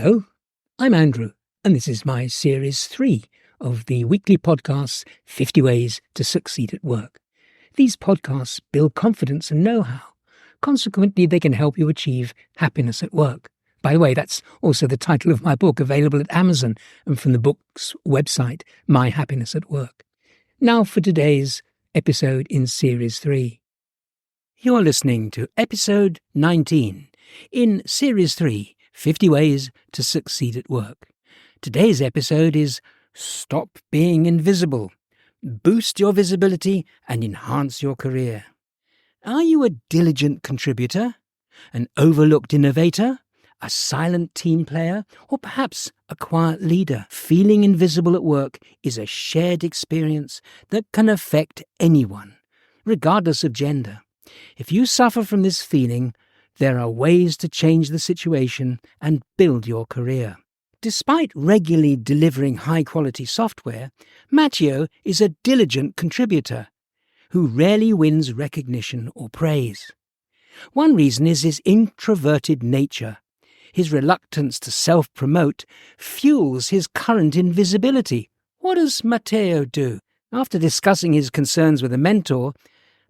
Hello, I'm Andrew, and this is my Series 3 of the weekly podcasts 50 Ways to Succeed at Work. These podcasts build confidence and know-how. Consequently, they can help you achieve happiness at work. By the way, that's also the title of my book, available at Amazon and from the book's website, My Happiness at Work. Now for today's episode in Series 3. You're listening to episode 19 in Series 3, 50 Ways to Succeed at Work. Today's episode is Stop Being Invisible. Boost your visibility and enhance your career. Are you a diligent contributor? An overlooked innovator? A silent team player? Or perhaps a quiet leader? Feeling invisible at work is a shared experience that can affect anyone, regardless of gender. If you suffer from this feeling, there are ways to change the situation and build your career. Despite regularly delivering high-quality software, Matteo is a diligent contributor who rarely wins recognition or praise. One reason is his introverted nature. His reluctance to self-promote fuels his current invisibility. What does Matteo do? After discussing his concerns with a mentor,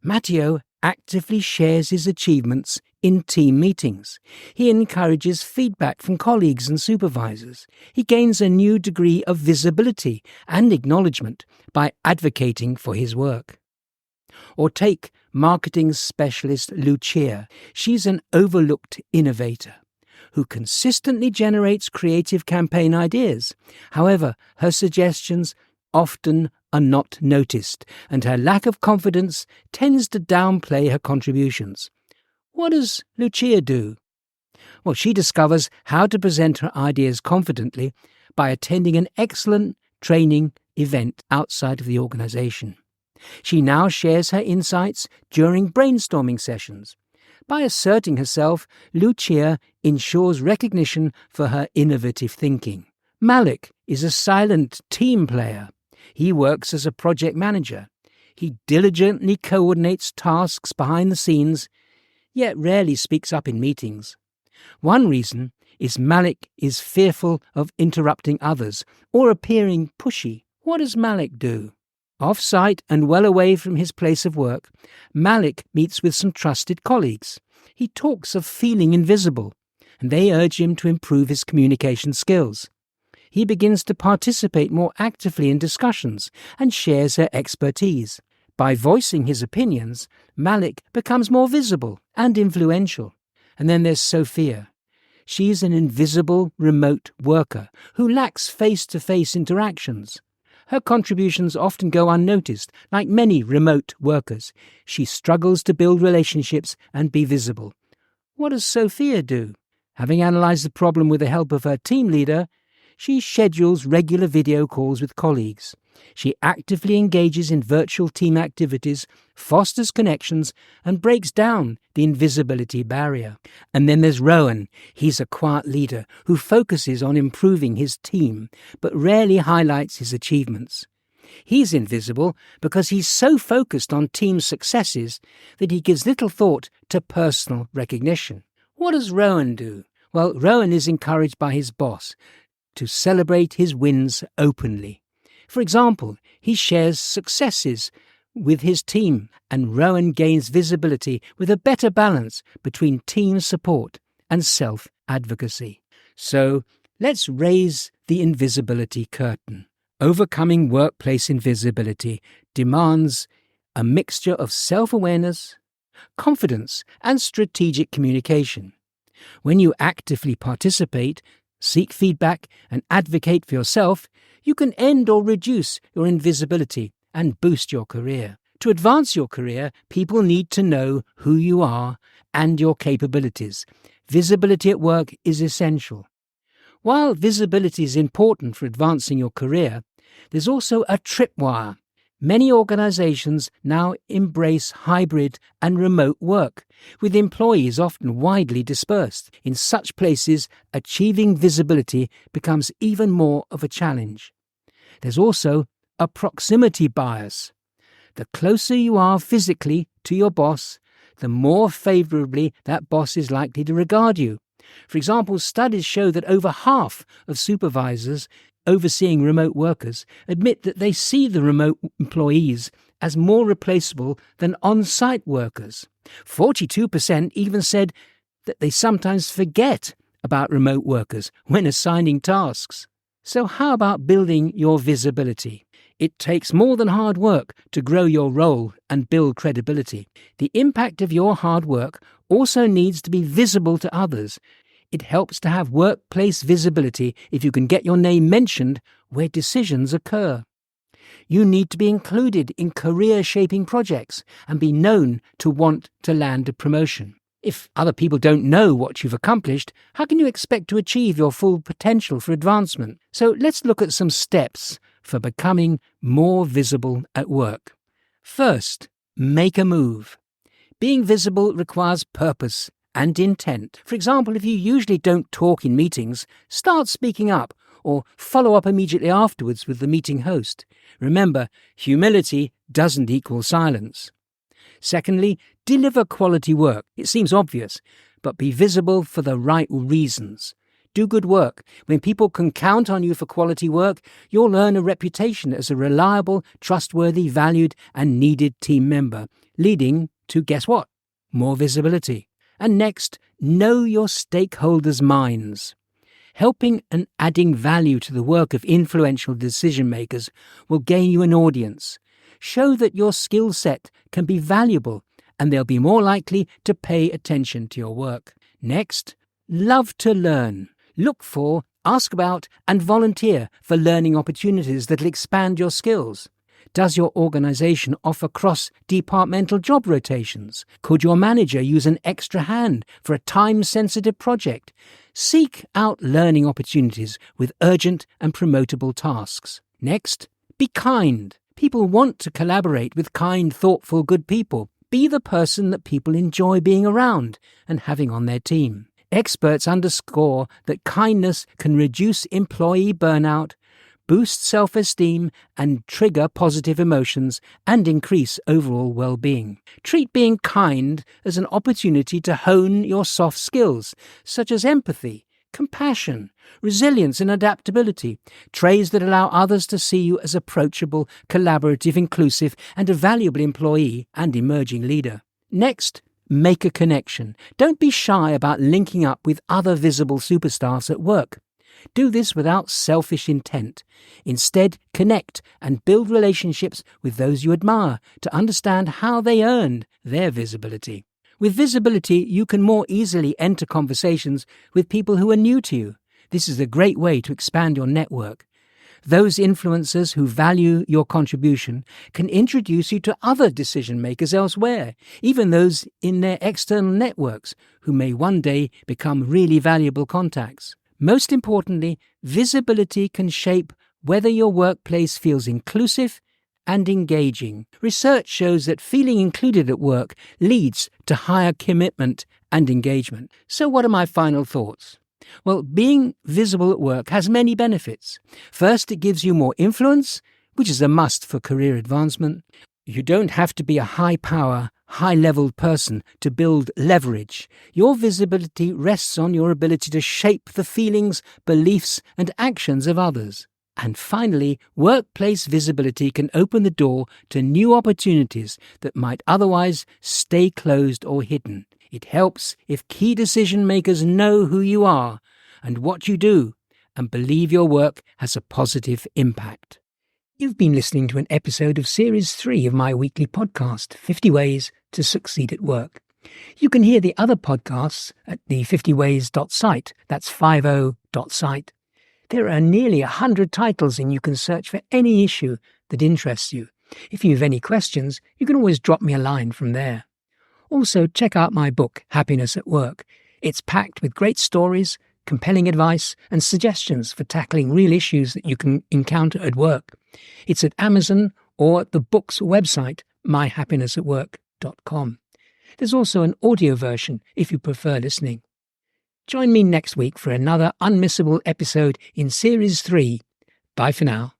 Matteo actively shares his achievements in team meetings. He encourages feedback from colleagues and supervisors. He gains a new degree of visibility and acknowledgement by advocating for his work. Or take marketing specialist Lucia. She's an overlooked innovator who consistently generates creative campaign ideas. However, her suggestions often are not noticed, and her lack of confidence tends to downplay her contributions. What does Lucia do? Well, she discovers how to present her ideas confidently by attending an excellent training event outside of the organization. She now shares her insights during brainstorming sessions. By asserting herself, Lucia ensures recognition for her innovative thinking. Malik is a silent team player. He works as a project manager. He diligently coordinates tasks behind the scenes, yet rarely speaks up in meetings. One reason is Malik is fearful of interrupting others or appearing pushy. What does Malik do? Off-site and well away from his place of work, Malik meets with some trusted colleagues. He talks of feeling invisible, and they urge him to improve his communication skills. He begins to participate more actively in discussions and shares her expertise. By voicing his opinions, Malik becomes more visible and influential. And then there's Sophia. She's an invisible remote worker who lacks face-to-face interactions. Her contributions often go unnoticed, like many remote workers. She struggles to build relationships and be visible. What does Sophia do? Having analysed the problem with the help of her team leader, she schedules regular video calls with colleagues. She actively engages in virtual team activities, fosters connections, and breaks down the invisibility barrier. And then there's Rowan. He's a quiet leader who focuses on improving his team, but rarely highlights his achievements. He's invisible because he's so focused on team successes that he gives little thought to personal recognition. What does Rowan do? Well, Rowan is encouraged by his boss to celebrate his wins openly. For example, he shares successes with his team, and Rowan gains visibility with a better balance between team support and self-advocacy. So, let's raise the invisibility curtain. Overcoming workplace invisibility demands a mixture of self-awareness, confidence, and strategic communication. When you actively participate, seek feedback, and advocate for yourself, you can end or reduce your invisibility and boost your career. To advance your career, people need to know who you are and your capabilities. Visibility at work is essential. While visibility is important for advancing your career, there's also a tripwire. Many organizations now embrace hybrid and remote work, with employees often widely dispersed. In such places, achieving visibility becomes even more of a challenge. There's also a proximity bias. The closer you are physically to your boss, the more favorably that boss is likely to regard you. For example, studies show that over half of supervisors overseeing remote workers admit that they see the remote employees as more replaceable than on-site workers. 42% even said that they sometimes forget about remote workers when assigning tasks. So how about building your visibility? It takes more than hard work to grow your role and build credibility. The impact of your hard work also needs to be visible to others. It helps to have workplace visibility if you can get your name mentioned where decisions occur. You need to be included in career-shaping projects and be known to want to land a promotion. If other people don't know what you've accomplished, how can you expect to achieve your full potential for advancement? So let's look at some steps for becoming more visible at work. First, make a move. Being visible requires purpose and intent. For example, if you usually don't talk in meetings, start speaking up or follow up immediately afterwards with the meeting host. Remember, humility doesn't equal silence. Secondly, deliver quality work. It seems obvious, but be visible for the right reasons. Do good work. When people can count on you for quality work, you'll earn a reputation as a reliable, trustworthy, valued, and needed team member, leading to, guess what? More visibility. And next, know your stakeholders' minds. Helping and adding value to the work of influential decision makers will gain you an audience. Show that your skill set can be valuable, and they'll be more likely to pay attention to your work. Next, love to learn. Look for, ask about, and volunteer for learning opportunities that'll expand your skills. Does your organization offer cross-departmental job rotations? Could your manager use an extra hand for a time-sensitive project? Seek out learning opportunities with urgent and promotable tasks. Next, be kind. People want to collaborate with kind, thoughtful, good people. Be the person that people enjoy being around and having on their team. Experts underscore that kindness can reduce employee burnout, boost self-esteem, and trigger positive emotions and increase overall well-being. Treat being kind as an opportunity to hone your soft skills, such as empathy, compassion, resilience, and adaptability, traits that allow others to see you as approachable, collaborative, inclusive, and a valuable employee and emerging leader. Next, make a connection. Don't be shy about linking up with other visible superstars at work. Do this without selfish intent. Instead, connect and build relationships with those you admire to understand how they earned their visibility. With visibility, you can more easily enter conversations with people who are new to you. This is a great way to expand your network. Those influencers who value your contribution can introduce you to other decision makers elsewhere, even those in their external networks who may one day become really valuable contacts. Most importantly, visibility can shape whether your workplace feels inclusive and engaging. Research shows that feeling included at work leads to higher commitment and engagement. So what are my final thoughts? Well, being visible at work has many benefits. First, it gives you more influence, which is a must for career advancement. You don't have to be a high-power, high-level person to build leverage. Your visibility rests on your ability to shape the feelings, beliefs, and actions of others. And finally, workplace visibility can open the door to new opportunities that might otherwise stay closed or hidden. It helps if key decision makers know who you are and what you do and believe your work has a positive impact. You've been listening to an episode of Series 3 of my weekly podcast, 50 Ways to Succeed at Work. You can hear the other podcasts at the 50ways.site, that's 50.site. There are nearly 100 titles and you can search for any issue that interests you. If you have any questions, you can always drop me a line from there. Also, check out my book, Happiness at Work. It's packed with great stories, compelling advice, and suggestions for tackling real issues that you can encounter at work. It's at Amazon or at the book's website, myhappinessatwork.com. There's also an audio version if you prefer listening. Join me next week for another unmissable episode in Series 3. Bye for now.